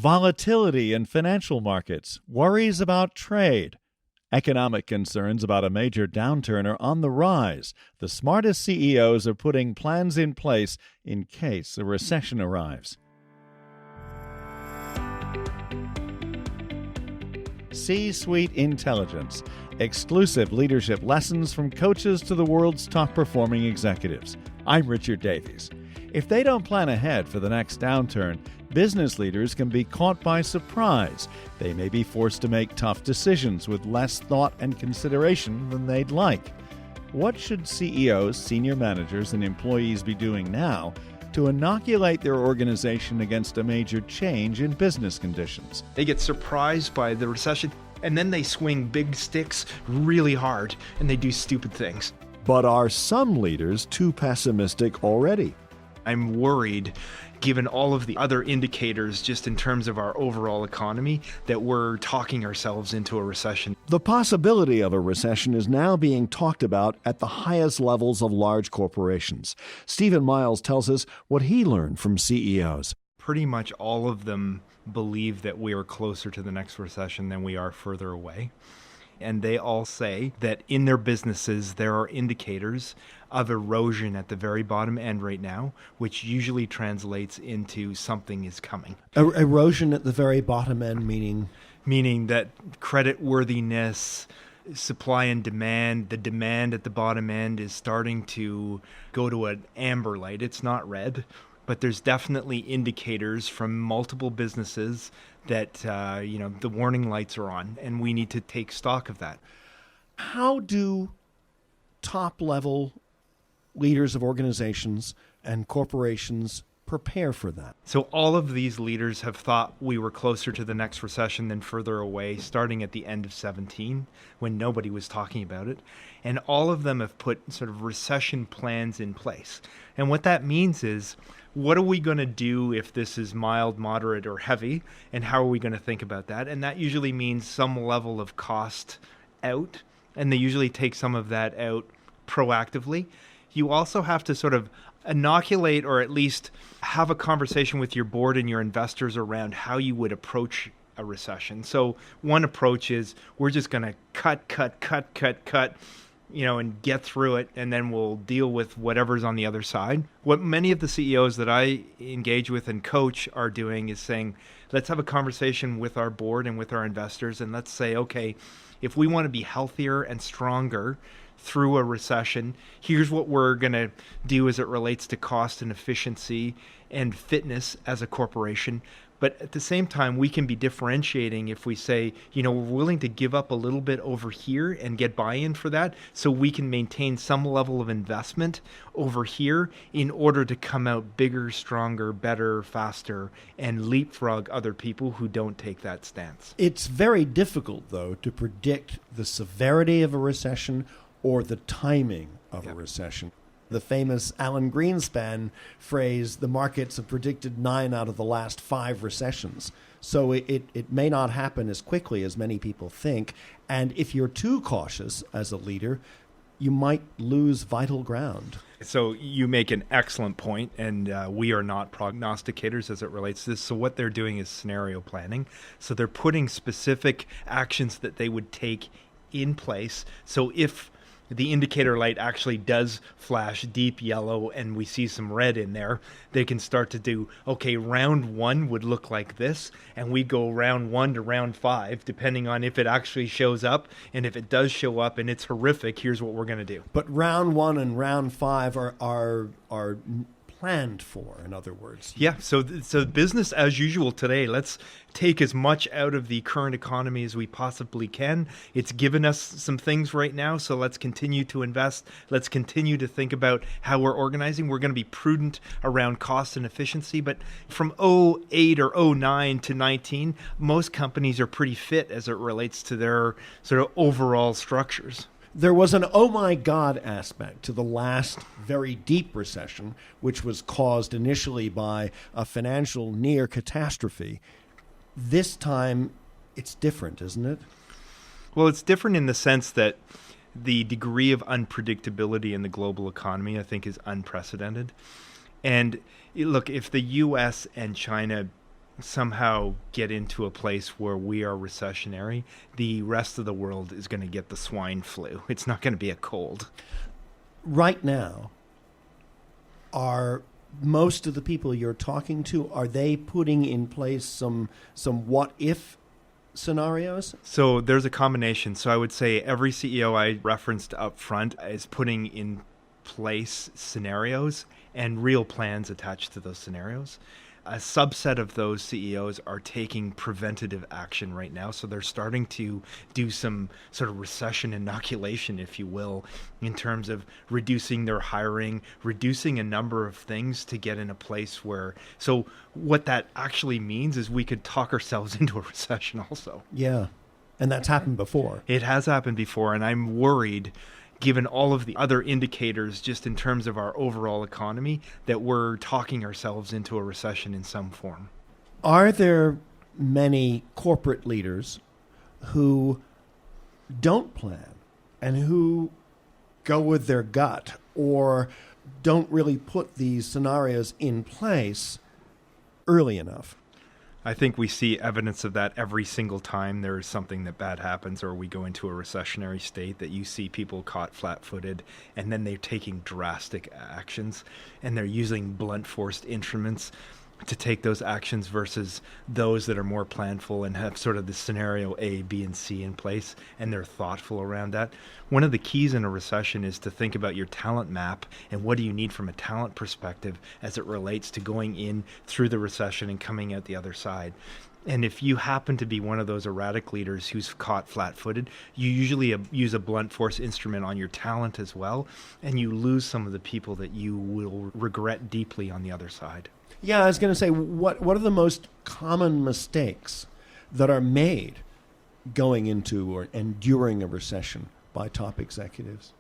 volatility in financial markets, worries about trade. Economic concerns about a major downturn are on the rise. The smartest CEOs are putting plans in place in case a recession arrives. CSuite Intelligence, exclusive leadership lessons from coaches to the world's top-performing executives. I'm Richard Davies. If they don't plan ahead for the next downturn, business leaders can be caught by surprise. They may be forced to make tough decisions with less thought and consideration than they'd like. What should CEOs, senior managers, and employees be doing now to inoculate their organization against a major change in business conditions? They get surprised by the recession, and then they swing big sticks really hard, and they do stupid things. But are some leaders too pessimistic already? I'm worried, given all of the other indicators just in terms of our overall economy, that we're talking ourselves into a recession. The possibility of a recession is now being talked about at the highest levels of large corporations. Stephen Miles tells us what he learned from CEOs. Pretty much all of them believe that we are closer to the next recession than we are further away. And they all say that in their businesses, there are indicators of erosion at the very bottom end right now, which usually translates into something is coming. Erosion at the very bottom end, meaning? Meaning that credit worthiness, supply and demand, the demand at the bottom end is starting to go to an amber light. It's not red, but there's definitely indicators from multiple businesses that the warning lights are on, and we need to take stock of that. How do top-level leaders of organizations and corporations prepare for that? So all of these leaders have thought we were closer to the next recession than further away, starting at the end of 2017, when nobody was talking about it. And all of them have put sort of recession plans in place. And what that means is, what are we going to do if this is mild, moderate, or heavy? And how are we going to think about that? And that usually means some level of cost out. And they usually take some of that out proactively. You also have to sort of inoculate, or at least have a conversation with your board and your investors around how you would approach a recession. So one approach is we're just going to cut, and get through it, and then we'll deal with whatever's on the other side. What many of the CEOs that I engage with and coach are doing is saying, let's have a conversation with our board and with our investors, and let's say, okay, if we want to be healthier and stronger through a recession, here's what we're going to do as it relates to cost and efficiency and fitness as a corporation. But at the same time, we can be differentiating if we say, we're willing to give up a little bit over here and get buy-in for that, so we can maintain some level of investment over here in order to come out bigger, stronger, better, faster, and leapfrog other people who don't take that stance. It's very difficult, though, to predict the severity of a recession or the timing of a recession. The famous Alan Greenspan phrase, the markets have predicted 9 out of the last 5 recessions. So it may not happen as quickly as many people think. And if you're too cautious as a leader, you might lose vital ground. So you make an excellent point, and we are not prognosticators as it relates to this. So what they're doing is scenario planning. So they're putting specific actions that they would take in place. So if the indicator light actually does flash deep yellow and we see some red in there, they can start to do, okay, round 1 would look like this, and we go round 1 to round 5, depending on if it actually shows up. And if it does show up and it's horrific, here's what we're going to do. But round 1 and round 5 are planned for, in other words. Yeah, so business as usual today. Let's take as much out of the current economy as we possibly can. It's given us some things right now, so let's continue to invest. Let's continue to think about how we're organizing. We're going to be prudent around cost and efficiency, but from 2008 or 2009 to 19, most companies are pretty fit as it relates to their sort of overall structures. There was an oh my God aspect to the last very deep recession, which was caused initially by a financial near catastrophe. This time, it's different, isn't it? Well, it's different in the sense that the degree of unpredictability in the global economy, I think, is unprecedented. And look, if the U.S. and China somehow get into a place where we are recessionary, the rest of the world is going to get the swine flu. It's not going to be a cold. Right now, are most of the people you're talking to, are they putting in place some what-if scenarios? So there's a combination. So I would say every CEO I referenced up front is putting in place scenarios and real plans attached to those scenarios. A subset of those CEOs are taking preventative action right now. So they're starting to do some sort of recession inoculation, if you will, in terms of reducing their hiring, reducing a number of things to get in a place where, so what that actually means is we could talk ourselves into a recession also. Yeah. And that's happened before. It has happened before. And I'm worried, given all of the other indicators just in terms of our overall economy, that we're talking ourselves into a recession in some form. Are there many corporate leaders who don't plan and who go with their gut or don't really put these scenarios in place early enough? I think we see evidence of that every single time there is something that bad happens or we go into a recessionary state, that you see people caught flat-footed and then they're taking drastic actions and they're using blunt force instruments to take those actions versus those that are more planful and have sort of the scenario A, B, and C in place, and they're thoughtful around that. One of the keys in a recession is to think about your talent map and what do you need from a talent perspective as it relates to going in through the recession and coming out the other side. And if you happen to be one of those erratic leaders who's caught flat-footed, you usually use a blunt force instrument on your talent as well, and you lose some of the people that you will regret deeply on the other side. Yeah, I was going to say, what are the most common mistakes that are made going into and during a recession by top executives?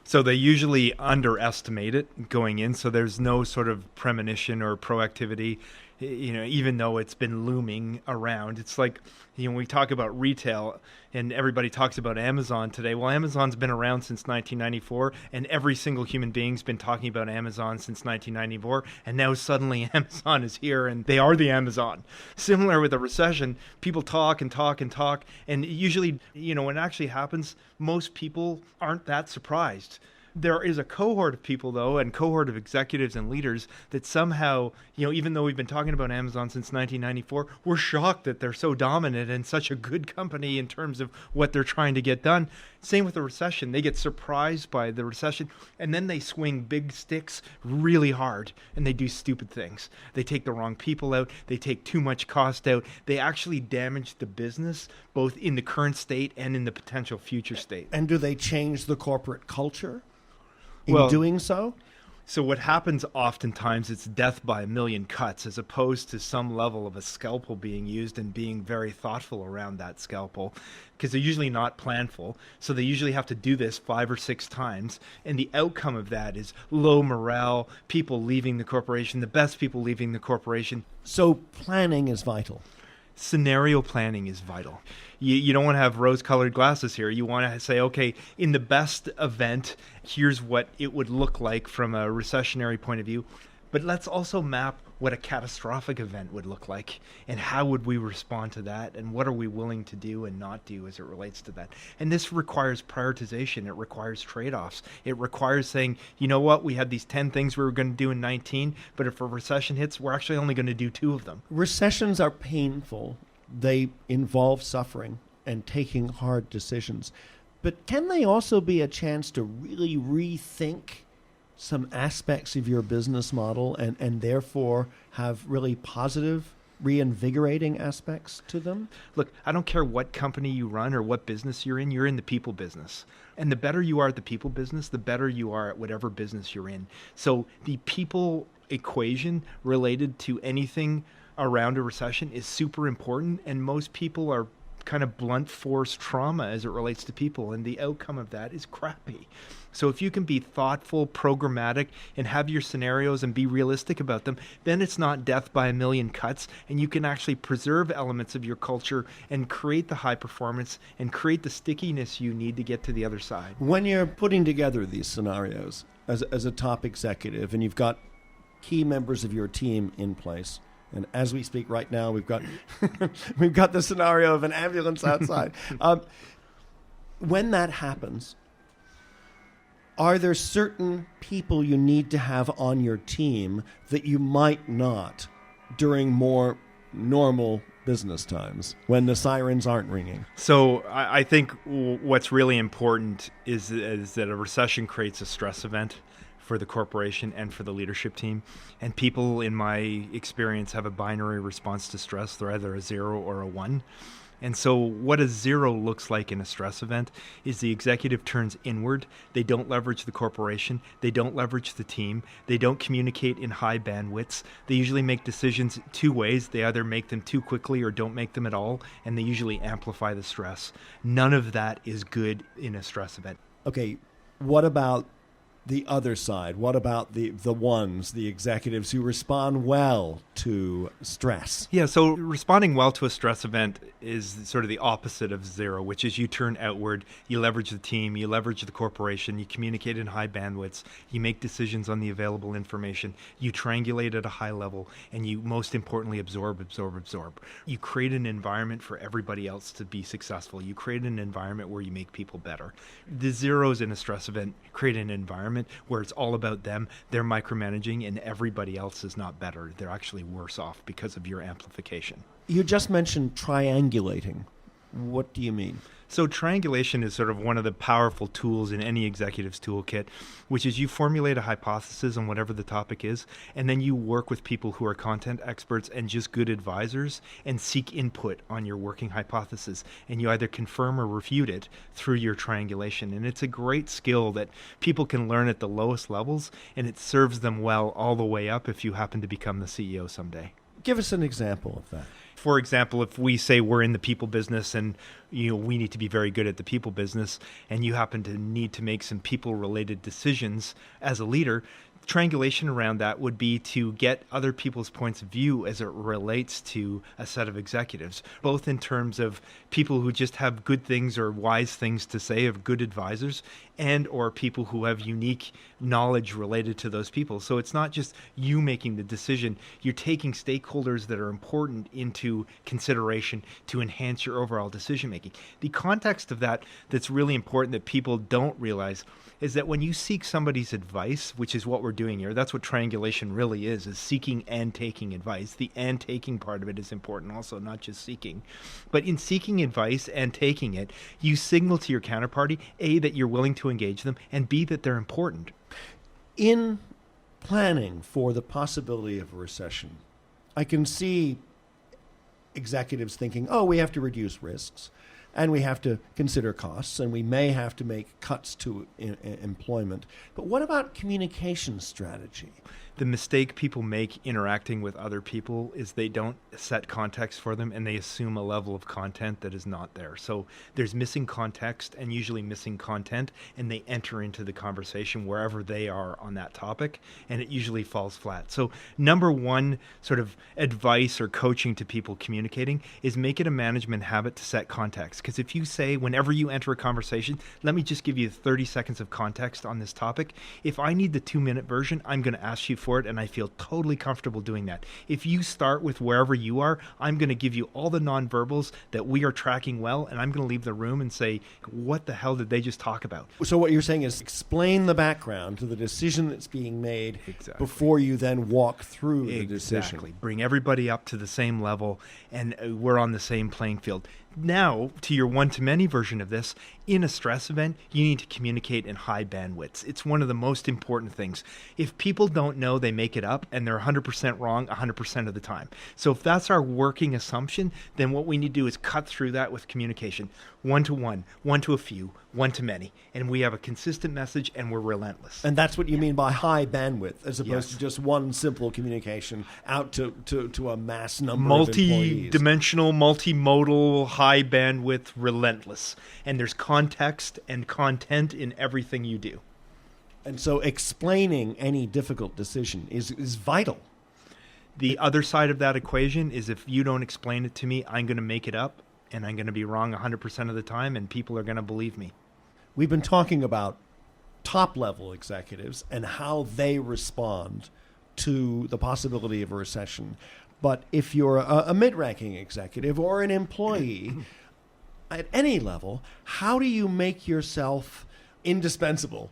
So they usually underestimate it going in. So there's no sort of premonition or proactivity, even though it's been looming around. It's like, we talk about retail and everybody talks about Amazon today. Well, Amazon's been around since 1994 and every single human being's been talking about Amazon since 1994. And now suddenly Amazon is here and they are the Amazon. Similar with a recession, people talk and talk and talk. And usually, when it actually happens, most people aren't that surprised. There is a cohort of people, though, and cohort of executives and leaders that somehow, even though we've been talking about Amazon since 1994, we're shocked that they're so dominant and such a good company in terms of what they're trying to get done. Same with the recession. They get surprised by the recession, and then they swing big sticks really hard, and they do stupid things. They take the wrong people out. They take too much cost out. They actually damage the business, both in the current state and in the potential future state. And do they change the corporate culture in doing so? So what happens oftentimes, it's death by a million cuts, as opposed to some level of a scalpel being used and being very thoughtful around that scalpel, because they're usually not planful. So they usually have to do this 5 or 6 times. And the outcome of that is low morale, people leaving the corporation, the best people leaving the corporation. So planning is vital. Scenario planning is vital. You don't want to have rose-colored glasses here. You want to say, okay, in the best event, here's what it would look like from a recessionary point of view. But let's also map what a catastrophic event would look like and how would we respond to that and what are we willing to do and not do as it relates to that. And this requires prioritization. It requires trade-offs. It requires saying, you know what, we had these 10 things we were going to do in 19, but if a recession hits, we're actually only going to do 2 of them. Recessions are painful. They involve suffering and taking hard decisions. But can they also be a chance to really rethink some aspects of your business model and therefore have really positive, reinvigorating aspects to them? Look, I don't care what company you run or what business you're in the people business. And the better you are at the people business, the better you are at whatever business you're in. So the people equation related to anything around a recession is super important, and most people are kind of blunt force trauma as it relates to people, and the outcome of that is crappy. So if you can be thoughtful, programmatic, and have your scenarios and be realistic about them, then it's not death by a million cuts, and you can actually preserve elements of your culture and create the high performance and create the stickiness you need to get to the other side. When you're putting together these scenarios as a top executive and you've got key members of your team in place, And as we speak right now, we've got we've got the scenario of an ambulance outside. When that happens, are there certain people you need to have on your team that you might not during more normal business times when the sirens aren't ringing? So I think what's really important is that a recession creates a stress event for the corporation and for the leadership team. And people, in my experience, have a binary response to stress. They're either a 0 or a 1. And so what a 0 looks like in a stress event is the executive turns inward. They don't leverage the corporation. They don't leverage the team. They don't communicate in high bandwidths. They usually make decisions two ways. They either make them too quickly or don't make them at all, and they usually amplify the stress. None of that is good in a stress event. Okay, what about the other side? What about the ones, the executives who respond well to stress? Yeah, so responding well to a stress event is sort of the opposite of 0, which is you turn outward, you leverage the team, you leverage the corporation, you communicate in high bandwidths, you make decisions on the available information, you triangulate at a high level, and you, most importantly, absorb. You create an environment for everybody else to be successful. You create an environment where you make people better. The 0s in a stress event create an environment where it's all about them, they're micromanaging, and everybody else is not better. They're actually worse off because of your amplification. You just mentioned triangulating. What do you mean? So triangulation is sort of one of the powerful tools in any executive's toolkit, which is you formulate a hypothesis on whatever the topic is, and then you work with people who are content experts and just good advisors and seek input on your working hypothesis. And you either confirm or refute it through your triangulation. And it's a great skill that people can learn at the lowest levels, and it serves them well all the way up if you happen to become the CEO someday. Give us an example of that. For example, if we say we're in the people business and we need to be very good at the people business, and you happen to need to make some people-related decisions as a leader, triangulation around that would be to get other people's points of view as it relates to a set of executives, both in terms of people who just have good things or wise things to say, of good advisors, and or people who have unique knowledge related to those people. So it's not just you making the decision, you're taking stakeholders that are important into consideration to enhance your overall decision making. The context of that that's really important that people don't realize is that when you seek somebody's advice, which is what we're doing here, that's what triangulation really is seeking and taking advice. The and taking part of it is important also, not just seeking. But in seeking advice and taking it, you signal to your counterparty, A, that you're willing to engage them, and B, that they're important. In planning for the possibility of a recession, I can see executives thinking, we have to reduce risks. And we have to consider costs, and we may have to make cuts to employment. But what about communication strategy? The mistake people make interacting with other people is they don't set context for them, and they assume a level of content that is not there. So there's missing context and usually missing content, and they enter into the conversation wherever they are on that topic, and it usually falls flat. So number one sort of advice or coaching to people communicating is make it a management habit to set context. Because if you say, whenever you enter a conversation, let me just give you 30 seconds of context on this topic. If I need the 2-minute version, I'm going to ask you for it, and I feel totally comfortable doing that. If you start with wherever you are, I'm going to give you all the nonverbals that we are tracking well, and I'm going to leave the room and say, what the hell did they just talk about? So what you're saying is explain the background to the decision that's being made before you then walk through the decision. Exactly. Bring everybody up to the same level, and we're on the same playing field. Now, to your one-to-many version of this, in a stress event, you need to communicate in high bandwidths. It's one of the most important things. If people don't know, they make it up, and they're 100% wrong 100% of the time. So if that's our working assumption, then what we need to do is cut through that with communication. One-to-one, one-to-a-few, one-to-many. And we have a consistent message, and we're relentless. And that's what you mean by high bandwidth, as opposed to just one simple communication out to a mass number of employees. Multi-dimensional, multimodal, high bandwidth, relentless. And there's context and content in everything you do. And so explaining any difficult decision is vital. The other side of that equation is if you don't explain it to me, I'm going to make it up, and I'm going to be wrong 100% of the time, and people are going to believe me. We've been talking about top-level executives and how they respond to the possibility of a recession. But if you're a mid-ranking executive or an employee at any level, how do you make yourself indispensable?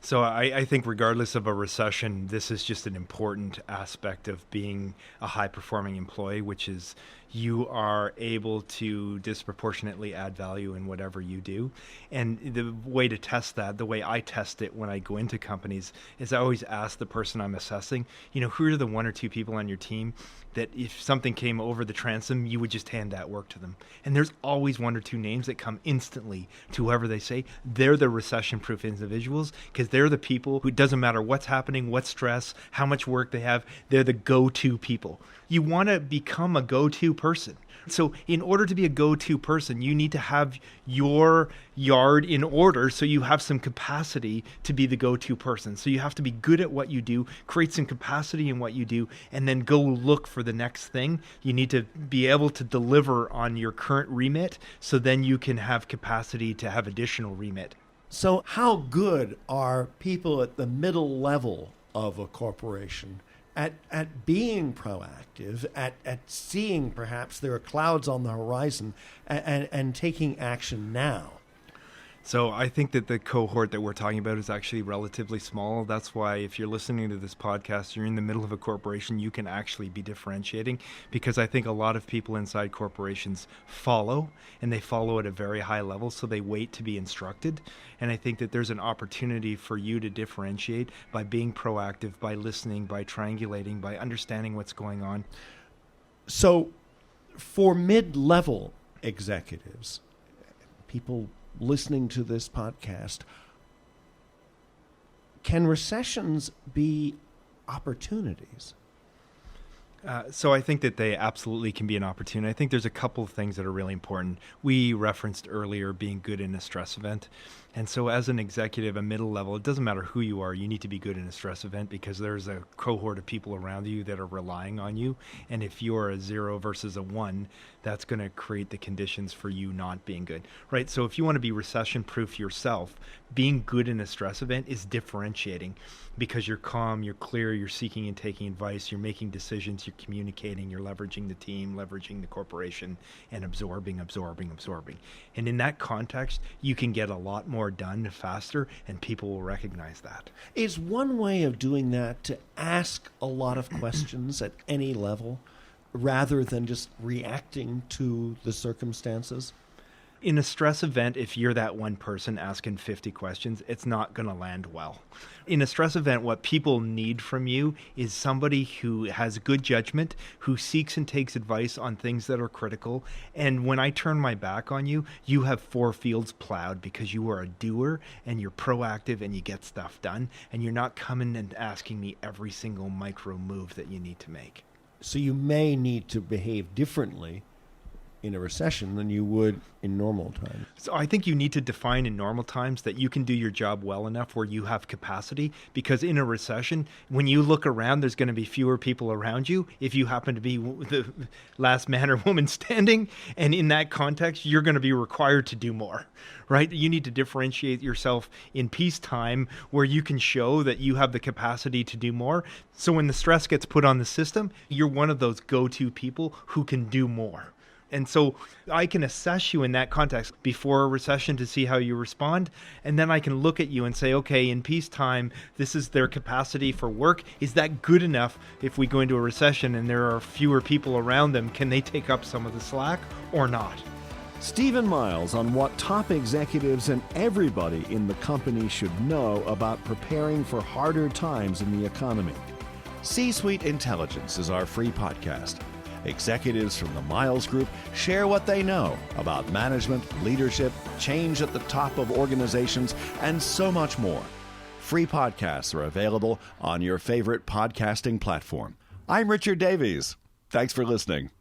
So I think regardless of a recession, this is just an important aspect of being a high-performing employee, which is you are able to disproportionately add value in whatever you do. And the way to test that, the way I test it when I go into companies, is I always ask the person I'm assessing, who are the one or two people on your team that if something came over the transom, you would just hand that work to them. And there's always one or two names that come instantly to whoever they say. They're the recession-proof individuals because they're the people who, it doesn't matter what's happening, what stress, how much work they have, they're the go-to people. You want to become a go-to person. So in order to be a go-to person, you need to have your yard in order so you have some capacity to be the go-to person. So you have to be good at what you do, create some capacity in what you do, and then go look for the next thing. You need to be able to deliver on your current remit so then you can have capacity to have additional remit. So how good are people at the middle level of a corporation at being proactive, at seeing perhaps there are clouds on the horizon and taking action now? So I think that the cohort that we're talking about is actually relatively small. That's why if you're listening to this podcast, you're in the middle of a corporation, you can actually be differentiating, because I think a lot of people inside corporations follow, and they follow at a very high level, so they wait to be instructed. And I think that there's an opportunity for you to differentiate by being proactive, by listening, by triangulating, by understanding what's going on. So for mid-level executives, people listening to this podcast, can recessions be opportunities? So I think that they absolutely can be an opportunity. I think there's a couple of things that are really important. We referenced earlier being good in a stress event. And so as an executive, a middle level, it doesn't matter who you are, you need to be good in a stress event because there's a cohort of people around you that are relying on you. And if you're a 0 versus a 1, that's going to create the conditions for you not being good, right? So if you want to be recession-proof yourself, being good in a stress event is differentiating because you're calm, you're clear, you're seeking and taking advice, you're making decisions, you're communicating, you're leveraging the team, leveraging the corporation, and absorbing. And in that context, you can get a lot more done faster, and people will recognize that. Is one way of doing that to ask a lot of questions at any level rather than just reacting to the circumstances? In a stress event, if you're that one person asking 50 questions, it's not going to land well. In a stress event, what people need from you is somebody who has good judgment, who seeks and takes advice on things that are critical. And when I turn my back on you, you have 4 fields plowed because you are a doer and you're proactive and you get stuff done. And you're not coming and asking me every single micro move that you need to make. So you may need to behave differently in a recession than you would in normal times. So I think you need to define in normal times that you can do your job well enough where you have capacity, because in a recession, when you look around, there's going to be fewer people around you if you happen to be the last man or woman standing. And in that context, you're going to be required to do more, right? You need to differentiate yourself in peacetime where you can show that you have the capacity to do more. So when the stress gets put on the system, you're one of those go-to people who can do more. And so I can assess you in that context before a recession to see how you respond. And then I can look at you and say, okay, in peacetime, this is their capacity for work. Is that good enough if we go into a recession and there are fewer people around them? Can they take up some of the slack or not? Stephen Miles on what top executives and everybody in the company should know about preparing for harder times in the economy. CSuite Intelligence is our free podcast. Executives from the Miles Group share what they know about management, leadership, change at the top of organizations, and so much more. Free podcasts are available on your favorite podcasting platform. I'm Richard Davies. Thanks for listening.